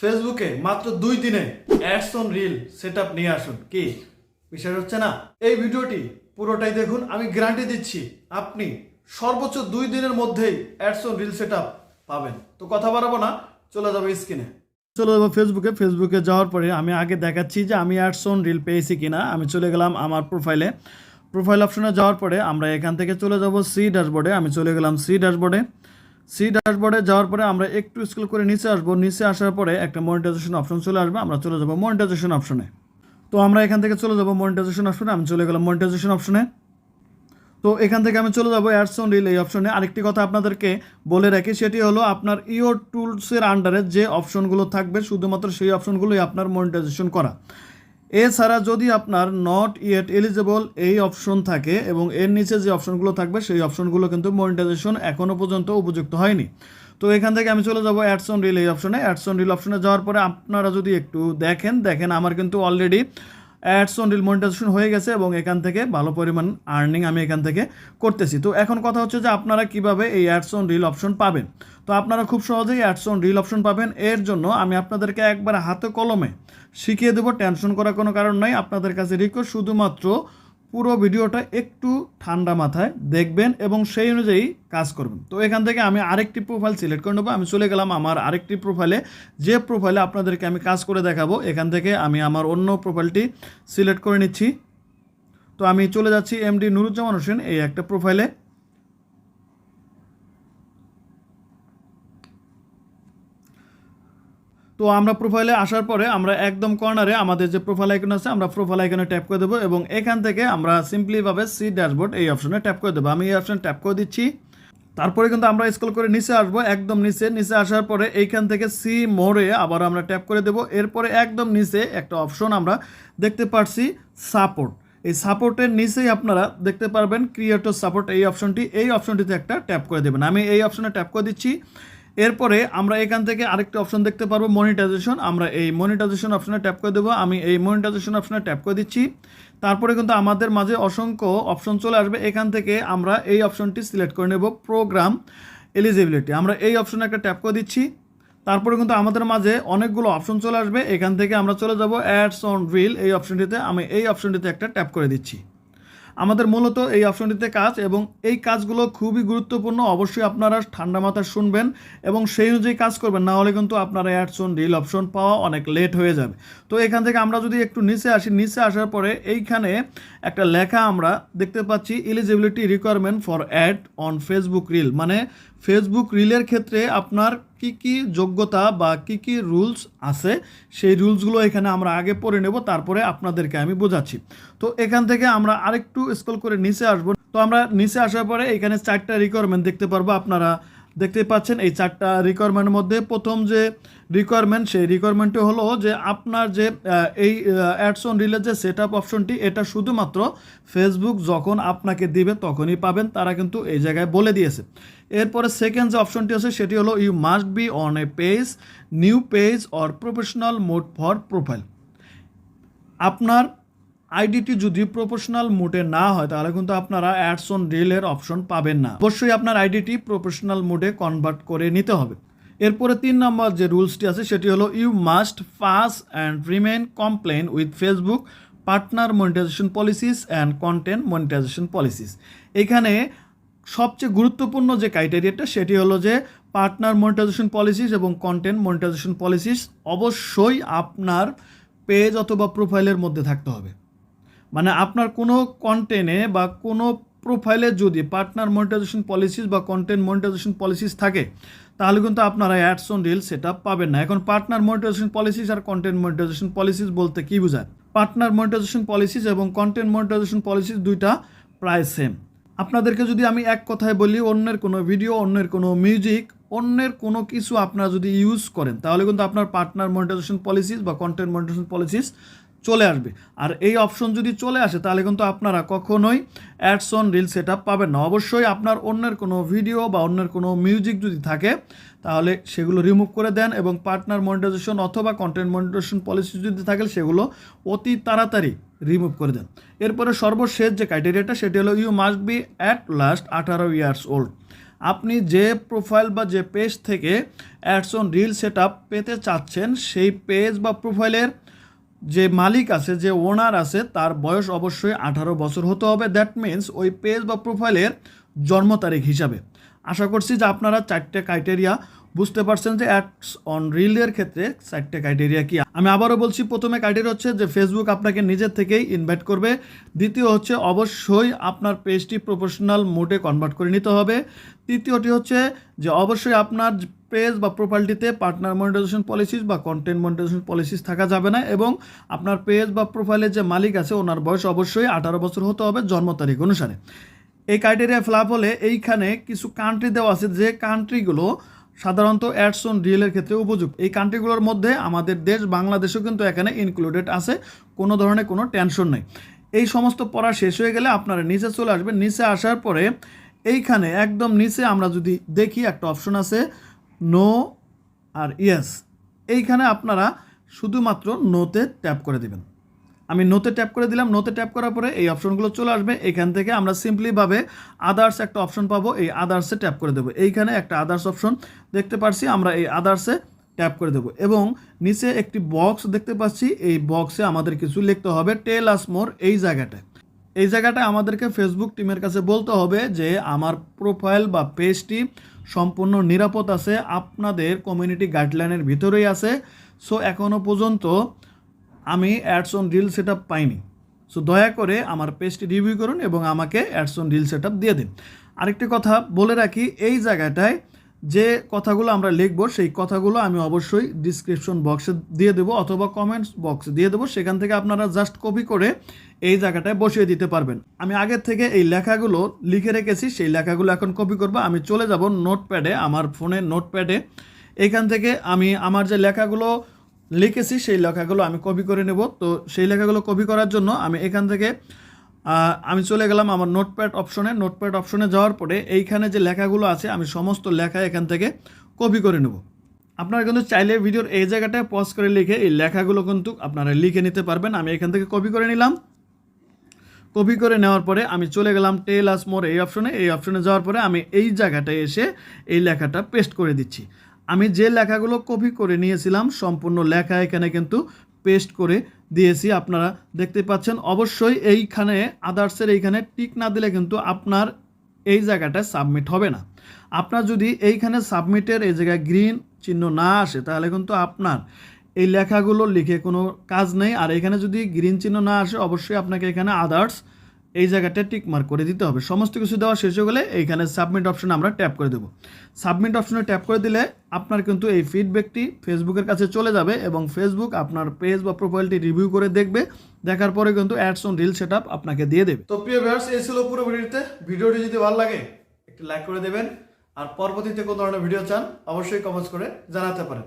ফেসবুকে মাত্র 2 দিনে অ্যাডস অন রিল সেটআপ নিয়ে আসুন। কি বিষয় হচ্ছে না? এই ভিডিওটি পুরোটাই দেখুন, আমি গ্যারান্টি দিচ্ছি আপনি সর্বোচ্চ 2 দিনের মধ্যেই অ্যাডস অন রিল সেটআপ পাবেন। তো কথা বাড়াবো না, চলে যাবো স্ক্রিনে। চলে যাবো ফেসবুকে যাওয়ার পরে আমি আগে দেখাচ্ছি যে আমি অ্যাডস অন রিল পেয়েছি কিনা। আমি চলে গেলাম আমার প্রোফাইল অপশনে যাওয়ার পরে আমরা এখান থেকে চলে যাব সি ড্যাশবোর্ডে। আমি চলে গেলাম সি ড্যাশবোর্ডে যাওয়ার পরে আমরা একটু স্ক্রল করে নিচে আসবো। নিচে আসার পরে একটা মনিটাইজেশন অপশন চলে আসবে, আমরা চলে যাব মনিটাইজেশন অপশনে। তো আমরা এখান থেকে চলে যাব মনিটাইজেশন অপশনে। আমি চলে গেলাম মনিটাইজেশন অপশনে। তো এখান থেকে আমি চলে যাব অ্যাডস অন রিল এই অপশনে। আরেকটি কথা আপনাদেরকে বলে রাখি, সেটি হলো আপনার ইওর টুলসের আন্ডারে যে অপশনগুলো থাকবে শুধুমাত্র সেই অপশনগুলোই আপনার মনিটাইজেশন করা। এছাড়া যদি আপনার নট ইয়েট এলিজেবল এই অপশন থাকে এবং এর নিচে যে অপশনগুলো থাকবে সেই অপশনগুলো কিন্তু মনিটাইজেশন এখনও পর্যন্ত উপযুক্ত হয়নি। তো এখান থেকে আমি চলে যাব অ্যাডস অন রিল এই অপশনে। অ্যাডস অন রিল অপশনে যাওয়ার পরে আপনারা যদি একটু দেখেন আমার কিন্তু already ads on reel monetisation হয়ে গেছে এবং এখান থেকে ভালো পরিমাণ আর্নিং আমি এখান থেকে করতেছি। তো এখন কথা হচ্ছে যে আপনারা কিভাবে এই অ্যাডস অন রিল অপশন পাবেন। তো আপনারা খুব সহজেই অ্যাডস অন রিল অপশন পাবেন। এর জন্য আমি আপনাদেরকে একবার হাতে কলমে শিখিয়ে দেবো, টেনশন করার কোনো কারণ নাই। আপনাদের কাছে রিকোয়েস্ট, শুধুমাত্র পুরো ভিডিওটা একটু ঠান্ডা মাথায় দেখবেন এবং সেই অনুযায়ী কাজ করবেন। তো এখান থেকে আমি আরেকটি প্রোফাইল সিলেক্ট করে নেবো। আমি চলে গেলাম আমার আরেকটি প্রোফাইলে, যে প্রোফাইলে আপনাদেরকে আমি কাজ করে দেখাবো। এখান থেকে আমি আমার অন্য প্রোফাইলটি সিলেক্ট করে নিচ্ছি। তো আমি চলে যাচ্ছি এমডি নুরুজ্জামান হোসেন এই একটা প্রোফাইলে। তো আমরা প্রোফাইলে আসার পরে আমরা একদম কর্নারে আমাদের যে প্রোফাইল আইকন আছে, আমরা প্রোফাইল আইকনে ট্যাপ করে দেবো এবং এখান থেকে আমরা সিম্পলিভাবে সি ড্যাশবোর্ড এই অপশনে ট্যাপ করে দেবো। আমি এই অপশনে ট্যাপ করে দিচ্ছি। তারপরে কিন্তু আমরা স্ক্রল করে নিচে আসবো, একদম নিচে আসার পরে এইখান থেকে সি মোড়ে আবার আমরা ট্যাপ করে দেবো। এরপরে একদম নিচে একটা অপশন আমরা দেখতে পাচ্ছি সাপোর্ট। এই সাপোর্টের নিচেই আপনারা দেখতে পারবেন ক্রিয়েটর সাপোর্ট এই অপশনটিতে একটা ট্যাপ করে দেবেন। আমি এই অপশনে ট্যাপ করে দিচ্ছি। এরপরে আমরা এখান থেকে আরেকটা অপশন দেখতে পারবো মনিটাইজেশন। আমরা এই মনিটাইজেশন অপশনে ট্যাপ করে দেবো। আমি এই মনিটাইজেশন অপশনে ট্যাপ করে দিচ্ছি। তারপরে কিন্তু আমাদের মাঝে অসংখ্য অপশন চলে আসবে। এখান থেকে আমরা এই অপশনটি সিলেক্ট করে নেব, প্রোগ্রাম এলিজিবিলিটি। আমরা এই অপশনে একটা ট্যাপ করে দিচ্ছি। তারপরে কিন্তু আমাদের মাঝে অনেকগুলো অপশন চলে আসবে। এখান থেকে আমরা চলে যাব অ্যাডস অন রিল এই অপশনটিতে। আমি এই অপশনটিতে একটা ট্যাপ করে দিচ্ছি। আমাদের মূলত এই অপশনটিতে কাজ, এবং এই কাজগুলো খুবই গুরুত্বপূর্ণ। অবশ্যই আপনারা ঠান্ডা মাথায় শুনবেন এবং সেই অনুযায়ী কাজ করবেন, না হলে কিন্তু আপনারা অ্যাডস অন রিল অপশন পাওয়া অনেক লেট হয়ে যাবে। তো এখান থেকে আমরা যদি একটু নিচে আসি, নিচে আসার পরে এইখানে একটা লেখা আমরা দেখতে পাচ্ছি, eligibility requirement for ad on Facebook reel. মানে ফেসবুক রিলের ক্ষেত্রে আপনার কি যোগ্যতা বা কি রুলস আছে, সেই রুলসগুলো এখানে আমরা আগে পড়ে নেব, তারপরে আপনাদেরকে আমি বোঝাচ্ছি। তো এখান থেকে আমরা আরেকটু স্ক্রল করে নিচে আসবো। তো আমরা নিচে আসার পরে এখানে 4টা রিকোয়ারমেন্ট দেখতে পারবো। আপনারা দেখতে পাচ্ছেন এই 4টা রিকোয়ারমেন্টের মধ্যে প্রথম যে রিকোয়ারমেন্ট, সেই রিকোয়ারমেন্টটি হলো যে আপনার যে এই অ্যাডস অন রিলের যে সেট আপ অপশনটি, এটা শুধুমাত্র ফেসবুক যখন আপনাকে দিবে তখনই পাবেন, তারা কিন্তু এই জায়গায় বলে দিয়েছে। এরপরে সেকেন্ড যে অপশনটি আছে সেটি হলো you must be on a page, new page or professional mode for profile. আপনার আইডিটি যদি প্রফেশনাল মোডে না হয় তাহলে কিন্তু আপনারা অ্যাডস অন রিলের অপশন পাবেন না। অবশ্যই আপনার আইডিটি প্রফেশনাল মোডে কনভার্ট করে নিতে হবে। এরপরে 3 নম্বর যে রুলসটি আছে সেটি হলো you must pass and remain complain with Facebook partner monetisation policies and content monetisation policies. এখানে সবচেয়ে গুরুত্বপূর্ণ যে ক্রাইটেরিয়াটা সেটি হলো যে পার্টনার মনিটাইজেশন পলিসিস এবং কন্টেন্ট মনিটাইজেশন পলিসিস অবশ্যই আপনার পেজ অথবা প্রোফাইলের মধ্যে থাকতে হবে। মানে আপনার কোনো কন্টেন্টে বা কোনো প্রোফাইলে যদি পার্টনার মনিটাইজেশন পলিসিস বা কন্টেন্ট মনিটাইজেশন পলিসিস থাকে তাহলে কিন্তু আপনারা অ্যাডস অন রিল সেটআপ পাবেন না। এখন পার্টনার মনিটাইজেশন পলিসিস আর কন্টেন্ট মনিটাইজেশন পলিসিস বলতে কী বোঝায়? পার্টনার মনিটাইজেশন পলিসিস এবং কন্টেন্ট মনিটাইজেশন পলিসিস দুইটা প্রায় সেম। আপনাদেরকে যদি আমি এক কথায় বলি, অন্যের কোনো ভিডিও, অন্যের কোনো মিউজিক, অন্যের কোনো কিছু আপনারা যদি ইউজ করেন তাহলে কিন্তু আপনার পার্টনার মনিটাইজেশন পলিসিস বা কন্টেন্ট মনিটাইজেশন পলিসিস চলে আসবে। আর এই অপশন যদি চলে আসে তাহলে কিন্তু আপনারা কখনোই অ্যাডস অন রিল সেটআপ পাবেন না। অবশ্যই আপনার অন্যের কোনো ভিডিও বা অন্যের কোনো মিউজিক যদি থাকে তাহলে সেগুলো রিমুভ করে দেন, এবং পার্টনার মনিটাইজেশন অথবা কন্টেন্ট মনিটাইজেশন পলিসি যদি থাকে সেগুলো অতি তাড়াতাড়ি রিমুভ করে দেন। এরপরে সর্বশেষ যে ক্রাইটেরিয়াটা সেটি হলো you must be at last 18 years old. আপনি যে প্রোফাইল বা যে পেজ থেকে অ্যাডস অন রিল সেটআপ পেতে চাচ্ছেন সেই পেজ বা প্রোফাইলের যে মালিক আছে, যে ওনার আছে, তার বয়স অবশ্যই 18 বছর হতে হবে। দ্যাট মিন্স ওই পেজ বা প্রোফাইলের জন্ম তারিখ হিসাবে। আশা করছি যে আপনারা 4টে ক্রাইটেরিয়া বুঝতে পারছেন যে অ্যাডস অন রিলের ক্ষেত্রে 4টে ক্রাইটেরিয়া কি। আমি আবারও বলছি, প্রথমে ক্রাইটেরিয়া হচ্ছে যে ফেসবুক আপনাকে নিজের থেকেই ইনভাইট করবে। দ্বিতীয় হচ্ছে অবশ্যই আপনার পেজটি প্রফেশনাল মোডে কনভার্ট করে নিতে হবে। তৃতীয়টি হচ্ছে যে অবশ্যই আপনার পেজ বা প্রোফাইলটিতে পার্টনার মনিটাইজেশন পলিসিস বা কন্টেন্ট মনিটাইজেশন পলিসিস থাকা যাবে না, এবং আপনার পেজ বা প্রোফাইলের যে মালিক আছে ওনার বয়স অবশ্যই 18 বছর হতে হবে জন্ম তারিখ অনুসারে। এই ক্রাইটেরিয়া ফিল আপ হলে এইখানে কিছু কান্ট্রি দেওয়া আছে, যে কান্ট্রিগুলো সাধারণত অ্যাডস অন রিলের ক্ষেত্রে উপযুক্ত। এই কান্ট্রিগুলোর মধ্যে আমাদের দেশ বাংলাদেশও কিন্তু এখানে ইনক্লুডেড আছে, কোনো ধরনের কোনো টেনশন নেই। এই সমস্ত পড়া শেষ হয়ে গেলে আপনারা নিচে চলে আসবেন। নিচে আসার পরে এইখানে একদম নিচে আমরা যদি দেখি একটা অপশন আছে নো আর ইয়েস। এইখানে আপনারা শুধুমাত্র নোতে ট্যাপ করে দিবেন। আমি নোতে ট্যাপ করে দিলাম। নোতে ট্যাপ করার পরে এই অপশনগুলো চলে আসবে। এখান থেকে আমরা সিম্পলিভাবে আদার্স একটা অপশন পাবো, এই আদার্সে ট্যাপ করে দেবো। এইখানে একটা আদার্স অপশন দেখতে পাচ্ছি, আমরা এই আদার্সে ট্যাপ করে দেবো এবং নিচে একটি বক্স দেখতে পাচ্ছি। এই বক্সে আমাদের কিছু লিখতে হবে, টেল আস মোর। এই জায়গাটায় আমাদেরকে ফেসবুক টিমের কাছে বলতে হবে যে আমার প্রোফাইল বা পেজটি সম্পূর্ণ নিরাপদ আছে, আপনাদের কমিউনিটি গাইডলাইনের ভিতরেই আছে। সো এখনও পর্যন্ত আমি অ্যাডস অন রিল সেটআপ পাইনি। সো দয়া করে আমার পেজটি রিভিউ করুন এবং আমাকে অ্যাডস অন রিল সেটআপ দিয়ে দিন। আরেকটি কথা বলে রাখি, এই জায়গাটায় যে কথাগুলো আমরা লিখবো সেই কথাগুলো আমি অবশ্যই ডিসক্রিপশন বক্সে দিয়ে দেবো অথবা কমেন্টস বক্সে দিয়ে দেবো। সেখান থেকে আপনারা জাস্ট কপি করে এই জায়গাটায় বসিয়ে দিতে পারবেন। আমি আগের থেকে এই লেখাগুলো লিখে রেখেছি, সেই লেখাগুলো এখন কপি করবো। আমি চলে যাব নোটপ্যাডে, আমার ফোনের নোটপ্যাডে। এখান থেকে আমি আমার যে লেখাগুলো লিখেছি সেই লেখাগুলো আমি কপি করে নেব। তো সেই লেখাগুলো কপি করার জন্য আমি এখান থেকে আমি চলে গেলাম আমার নোটপ্যাড অপশনে। নোটপ্যাড অপশনে যাওয়ার পরে এইখানে যে লেখাগুলো আছে আমি সমস্ত লেখা এখান থেকে কপি করে নেব। আপনারা কিন্তু চাইলে ভিডিওর এই জায়গাটায় পজ করে লিখে এই লেখাগুলো কিন্তু আপনারা লিখে নিতে পারবেন। আমি এখান থেকে কপি করে নিলাম। কপি করে নেওয়ার পরে আমি চলে গেলাম টেল আস মোর এই অপশনে। এই অপশনে যাওয়ার পরে আমি এই জায়গাটায় এসে এই লেখাটা পেস্ট করে দিচ্ছি। আমি যে লেখাগুলো কপি করে নিয়েছিলাম সম্পূর্ণ লেখা এখানে কিন্তু পেস্ট করে দিয়েছি, আপনারা দেখতে পাচ্ছেন। অবশ্যই এইখানে আদার্সের এইখানে টিক না দিলে কিন্তু আপনার এই জায়গাটায় সাবমিট হবে না। আপনার যদি এইখানে সাবমিটের এই জায়গায় গ্রিন চিহ্ন না আসে তাহলে কিন্তু আপনার এই লেখাগুলো লিখে কোনো কাজ নেই। আর এখানে যদি গ্রিন চিহ্ন না আসে অবশ্যই আপনাকে এখানে আদার্স এই জায়গাটা টিক মার্ক করে দিতে হবে। সমস্ত কিছু দেওয়া শেষ হয়ে গেলে এইখানে সাবমিট অপশনে আমরা ট্যাপ করে দেবো। সাবমিট অপশনে ট্যাপ করে দিলে আপনার কিন্তু এই ফিডব্যাকটি ফেসবুকের কাছে চলে যাবে এবং ফেসবুক আপনার পেজ বা প্রোফাইলটি রিভিউ করে দেখবে। দেখার পরে কিন্তু অ্যাডস অন রিল সেটআপ আপনাকে দিয়ে দেবে। তো প্রিয় ভিউয়ার্স, এই ছিল পুরো ভিডিওতে। ভিডিওটি যদি ভালো লাগে একটি লাইক করে দেবেন, আর পরবর্তীতে কোন ধরনের ভিডিও চান অবশ্যই কমেন্টস করে জানাতে পারেন।